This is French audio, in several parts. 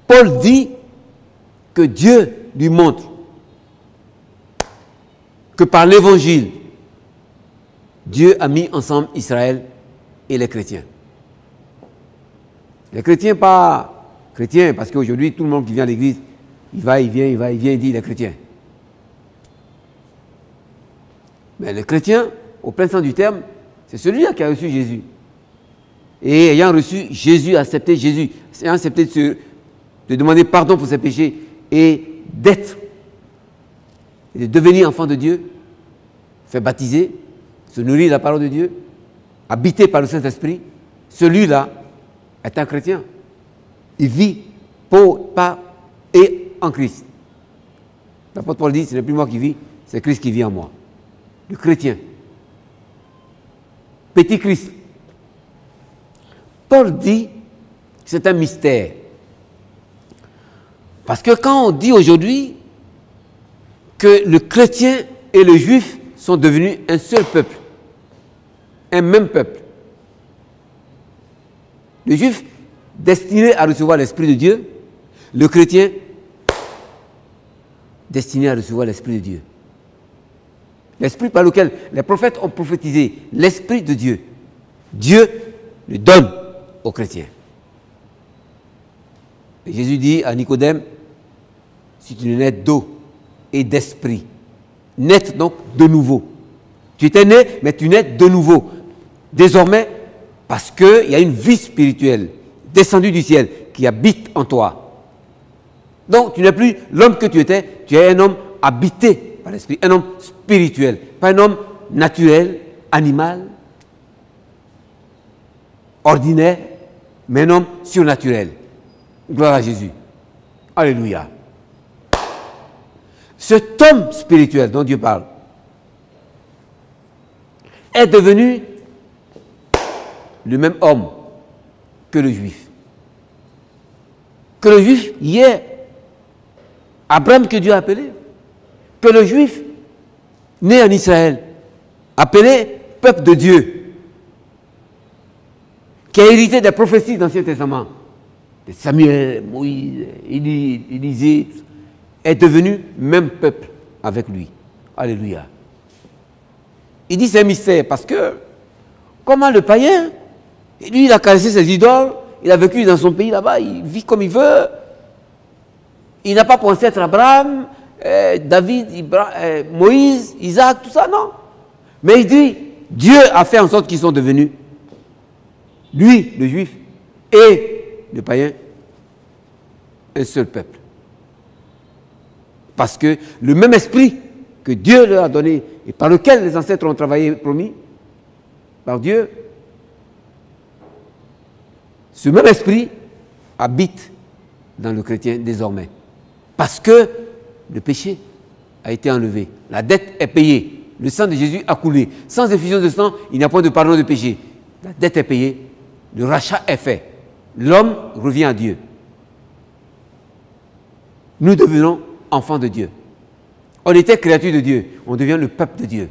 Paul dit que Dieu lui montre que par l'évangile, Dieu a mis ensemble Israël et les chrétiens. Les chrétiens, pas chrétiens, parce qu'aujourd'hui, tout le monde qui vient à l'église, il va, il vient, il dit il est chrétien. Mais le chrétien, au plein sens du terme, c'est celui-là qui a reçu Jésus. Et ayant reçu Jésus, accepté Jésus, ayant accepté de demander pardon pour ses péchés et d'être, et de devenir enfant de Dieu, fait baptiser, se nourrir de la parole de Dieu, habité par le Saint-Esprit, celui-là est un chrétien. Il vit par et en Christ. L'apôtre Paul dit, ce n'est plus moi qui vis, c'est Christ qui vit en moi. Le chrétien. Petit Christ. Paul dit, c'est un mystère. Parce que quand on dit aujourd'hui que le chrétien et le juif sont devenus un seul peuple, un même peuple, le juif destiné à recevoir l'Esprit de Dieu, le chrétien destiné à recevoir l'Esprit de Dieu. L'Esprit par lequel les prophètes ont prophétisé, l'Esprit de Dieu, Dieu le donne aux chrétiens. Et Jésus dit à Nicodème, si tu n'es d'eau et d'esprit, naître donc de nouveau. Tu étais né, mais tu nais de nouveau. Désormais, parce qu'il y a une vie spirituelle descendue du ciel qui habite en toi. Donc, tu n'es plus l'homme que tu étais, tu es un homme habité par l'esprit, un homme spirituel, pas un homme naturel, animal, ordinaire, mais un homme surnaturel. Gloire à Jésus. Alléluia. Cet homme spirituel dont Dieu parle est devenu le même homme que le juif. Que le juif hier, Abraham que Dieu a appelé, que le juif né en Israël, appelé peuple de Dieu, qui a hérité des prophéties de l'Ancien Testament, de Samuel, Moïse, Élisée, est devenu même peuple avec lui. Alléluia. Il dit c'est un mystère parce que comment le païen, lui il a caressé ses idoles, il a vécu dans son pays là-bas, il vit comme il veut, il n'a pas pensé être Abraham, David, Moïse, Isaac, tout ça, non. Mais il dit, Dieu a fait en sorte qu'ils sont devenus, lui, le juif, et le païen, un seul peuple. Parce que le même esprit que Dieu leur a donné et par lequel les ancêtres ont travaillé, promis, par Dieu, ce même esprit habite dans le chrétien désormais. Parce que le péché a été enlevé, la dette est payée, le sang de Jésus a coulé. Sans effusion de sang, il n'y a point de pardon de péché. La dette est payée, le rachat est fait. L'homme revient à Dieu. Nous devenons enfants de Dieu. On était créatures de Dieu, on devient le peuple de Dieu.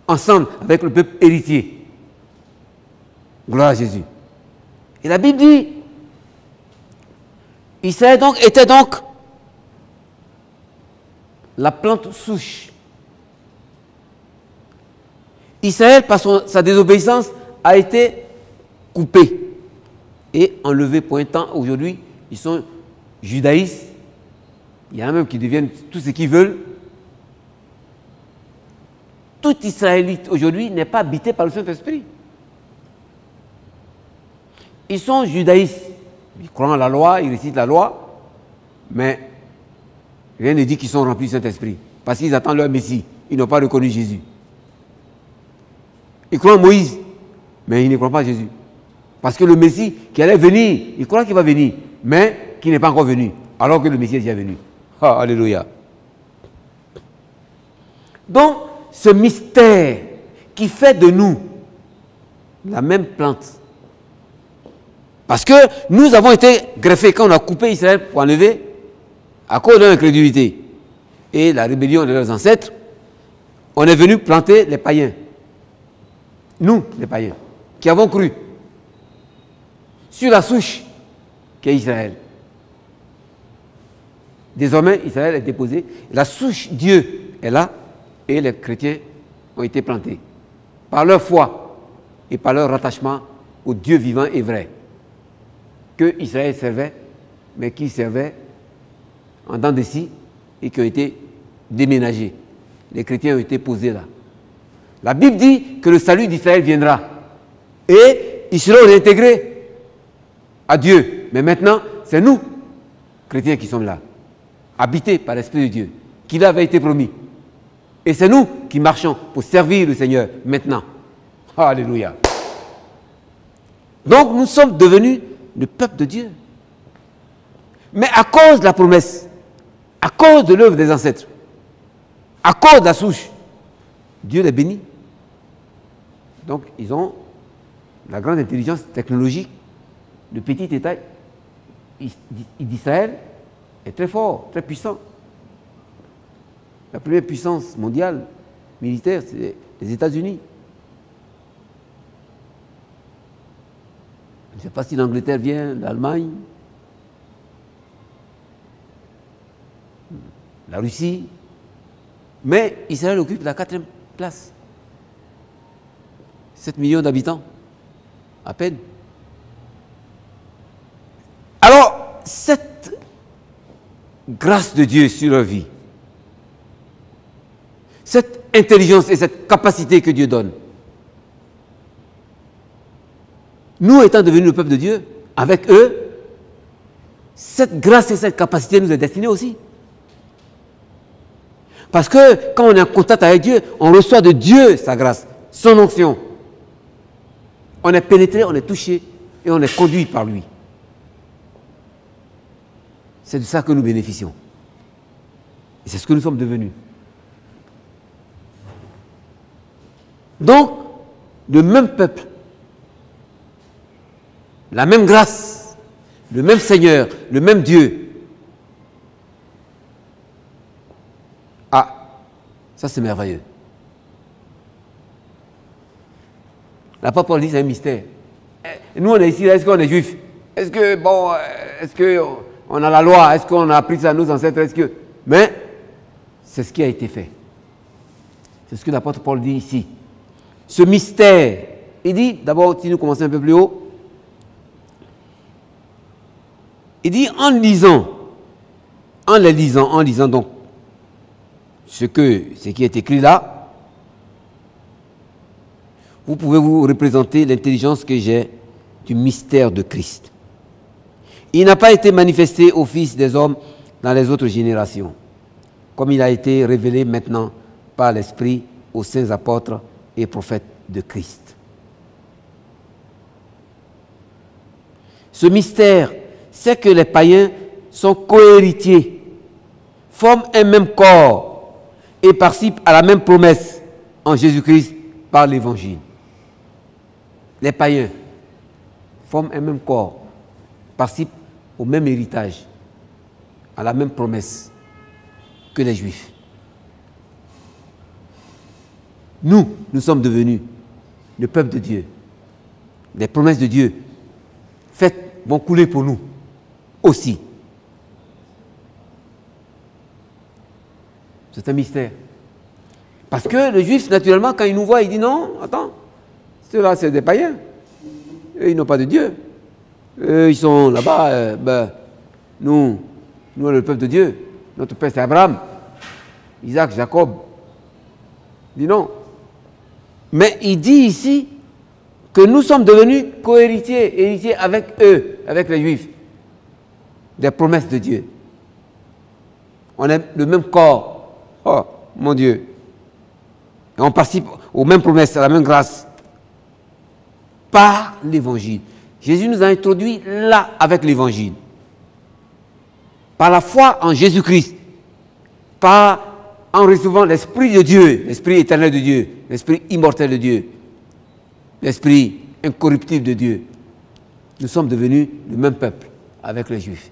Ensemble avec le peuple héritier. Gloire à Jésus. Et la Bible dit, Israël était donc la plante souche. Israël, par sa désobéissance, a été coupé et enlevé pour un temps. Aujourd'hui, ils sont judaïstes. Il y en a même qui deviennent tout ce qu'ils veulent. Tout Israélite aujourd'hui n'est pas habité par le Saint-Esprit. Ils sont judaïstes. Ils croient en la loi, ils récitent la loi, mais rien ne dit qu'ils sont remplis du Saint-Esprit. Parce qu'ils attendent leur Messie. Ils n'ont pas reconnu Jésus. Ils croient en Moïse, mais ils ne croient pas en Jésus. Parce que le Messie qui allait venir, ils croient qu'il va venir, mais qui n'est pas encore venu, alors que le Messie est déjà venu. Oh, alléluia. Donc, ce mystère qui fait de nous la même plante. Parce que nous avons été greffés quand on a coupé Israël pour enlever à cause de l'incrédulité et la rébellion de leurs ancêtres, on est venu planter les païens. Nous, les païens, qui avons cru sur la souche qui est Israël. Désormais, Israël est déposé. La souche Dieu est là et les chrétiens ont été plantés par leur foi et par leur rattachement au Dieu vivant et vrai que Israël servait, mais qui servait en dents de scie et qui ont été déménagés. Les chrétiens ont été posés là. La Bible dit que le salut d'Israël viendra et ils seront réintégrés à Dieu. Mais maintenant, c'est nous, chrétiens, qui sommes là, habités par l'Esprit de Dieu, qui l'avait été promis. Et c'est nous qui marchons pour servir le Seigneur maintenant. Alléluia. Donc nous sommes devenus le peuple de Dieu. Mais à cause de la promesse, à cause de l'œuvre des ancêtres, à cause de la souche, Dieu les bénit. Donc ils ont la grande intelligence technologique. Le petit État d'Israël est très fort, très puissant. La première puissance mondiale militaire, c'est les États-Unis. Je ne sais pas si l'Angleterre vient, l'Allemagne, la Russie, mais Israël occupe la 4e place. 7 millions d'habitants, à peine. Alors, cette grâce de Dieu sur leur vie, cette intelligence et cette capacité que Dieu donne, nous étant devenus le peuple de Dieu, avec eux, cette grâce et cette capacité nous est destinée aussi. Parce que quand on est en contact avec Dieu, on reçoit de Dieu sa grâce, son onction. On est pénétré, on est touché et on est conduit par lui. C'est de ça que nous bénéficions. Et c'est ce que nous sommes devenus. Donc, le même peuple, la même grâce, le même Seigneur, le même Dieu. Ah, ça c'est merveilleux. L'apôtre Paul dit c'est un mystère. Nous on est ici, est-ce qu'on est juif? Est-ce que, bon, est-ce qu'on a la loi? Est-ce qu'on a appris ça à nos ancêtres? Est-ce que... Mais, c'est ce qui a été fait. C'est ce que l'apôtre Paul dit ici. Ce mystère, il dit, d'abord, si nous commençons un peu plus haut, il dit en lisant donc ce qui est écrit là, vous pouvez vous représenter l'intelligence que j'ai du mystère de Christ. Il n'a pas été manifesté aux fils des hommes dans les autres générations, comme il a été révélé maintenant par l'Esprit aux saints apôtres et prophètes de Christ. Ce mystère, c'est que les païens sont cohéritiers, forment un même corps et participent à la même promesse en Jésus-Christ par l'Évangile. Les païens forment un même corps, participent au même héritage, à la même promesse que les Juifs. Nous sommes devenus le peuple de Dieu. Les promesses de Dieu faites vont couler pour nous aussi. C'est un mystère. Parce que le juif, naturellement, quand il nous voit, il dit non, attends, ceux-là, c'est des païens. Eux, ils n'ont pas de Dieu. Eux, ils sont là-bas. Nous, le peuple de Dieu. Notre père, c'est Abraham, Isaac, Jacob. Il dit non. Mais il dit ici que nous sommes devenus héritiers avec eux, avec les Juifs, des promesses de Dieu. On a le même corps. Oh, mon Dieu. Et on participe aux mêmes promesses, à la même grâce, par l'Évangile. Jésus nous a introduits là avec l'Évangile. Par la foi en Jésus-Christ, en recevant l'Esprit de Dieu, l'Esprit éternel de Dieu, l'Esprit immortel de Dieu, l'Esprit incorruptible de Dieu. Nous sommes devenus le même peuple avec les Juifs.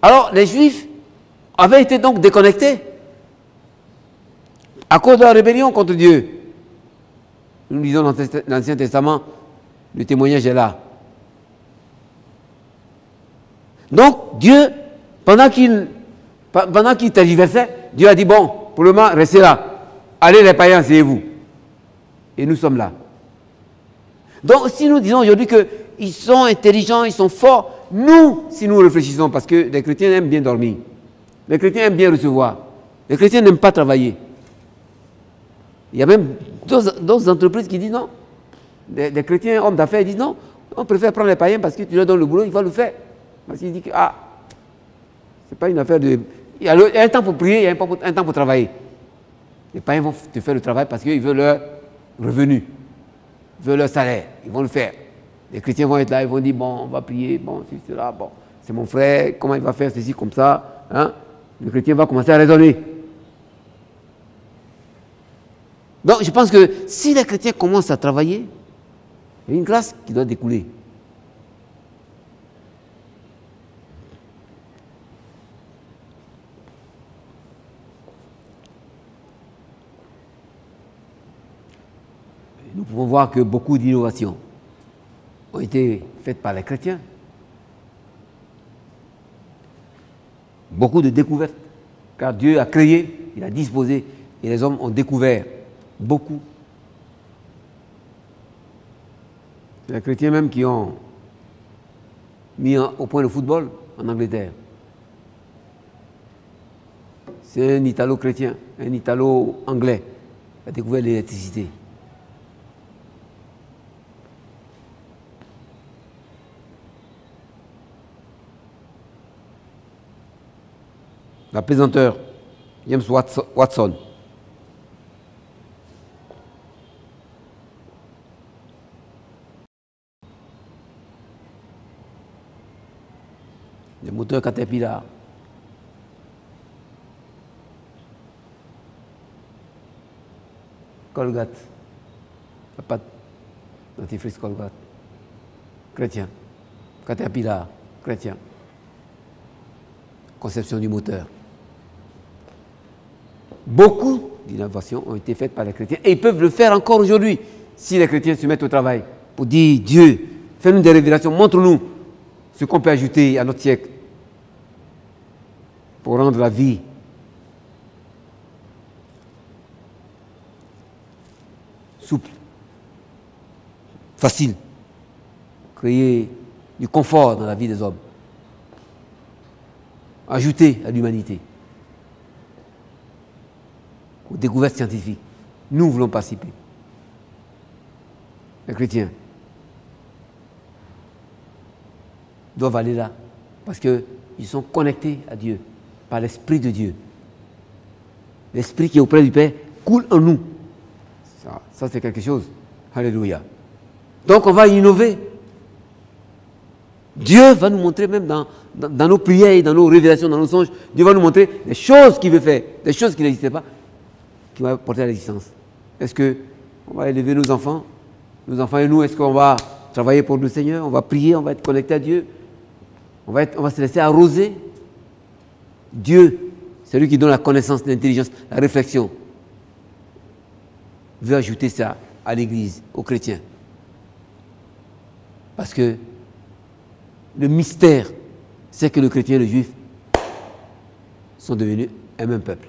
Alors, les Juifs avaient été donc déconnectés à cause de la rébellion contre Dieu. Nous lisons dans l'Ancien Testament, le témoignage est là. Donc, Dieu, pendant qu'il tergiversait, Dieu a dit, bon, pour le moment, restez là. Allez les païens, asseyez-vous. Et nous sommes là. Donc, si nous disons aujourd'hui qu'ils sont intelligents, ils sont forts, nous, si nous réfléchissons, parce que les chrétiens aiment bien dormir, les chrétiens aiment bien recevoir, les chrétiens n'aiment pas travailler. Il y a même d'autres entreprises qui disent non. Des chrétiens, hommes d'affaires, disent non, on préfère prendre les païens parce que tu leur donnes le boulot, il va le faire. Parce qu'il dit que, c'est pas une affaire de... Il y a un temps pour prier, il y a un temps pour travailler. Les païens vont te faire le travail parce qu'ils veulent leur revenu, ils veulent leur salaire, ils vont le faire. Les chrétiens vont être là, ils vont dire, bon, on va prier, bon, c'est cela, bon, c'est mon frère, comment il va faire ceci, comme ça, hein? Le chrétien va commencer à raisonner. Donc, je pense que si les chrétiens commencent à travailler, il y a une grâce qui doit découler. Nous pouvons voir que beaucoup d'innovations ont été faites par les chrétiens. Beaucoup de découvertes, car Dieu a créé, il a disposé, et les hommes ont découvert beaucoup. Les chrétiens même qui ont mis au point le football en Angleterre. C'est un Italo-chrétien, un Italo-anglais qui a découvert l'électricité. La pesanteur, James Watson. Les moteurs Caterpillar. Colgate. La pâte dentifrice Colgate. Chrétien. Caterpillar. Chrétien. Conception du moteur. Beaucoup d'innovations ont été faites par les chrétiens et ils peuvent le faire encore aujourd'hui si les chrétiens se mettent au travail pour dire Dieu, fais-nous des révélations, montre-nous ce qu'on peut ajouter à notre siècle pour rendre la vie souple, facile, créer du confort dans la vie des hommes, ajouter à l'humanité. Aux découvertes scientifiques. Nous voulons participer. Les chrétiens doivent aller là parce qu'ils sont connectés à Dieu par l'Esprit de Dieu. L'Esprit qui est auprès du Père coule en nous. Ça c'est quelque chose. Alléluia. Donc on va innover. Dieu va nous montrer même dans nos prières, dans nos révélations, dans nos songes, Dieu va nous montrer des choses qu'il veut faire, des choses qui n'existaient pas, qui vont porter à l'existence. Est-ce qu'on va élever nos enfants et nous, est-ce qu'on va travailler pour le Seigneur, on va prier, on va être connecté à Dieu, on va se laisser arroser. Dieu, c'est lui qui donne la connaissance, l'intelligence, la réflexion. Il veut ajouter ça à l'Église, aux chrétiens. Parce que le mystère, c'est que le chrétien et le juif sont devenus un même peuple.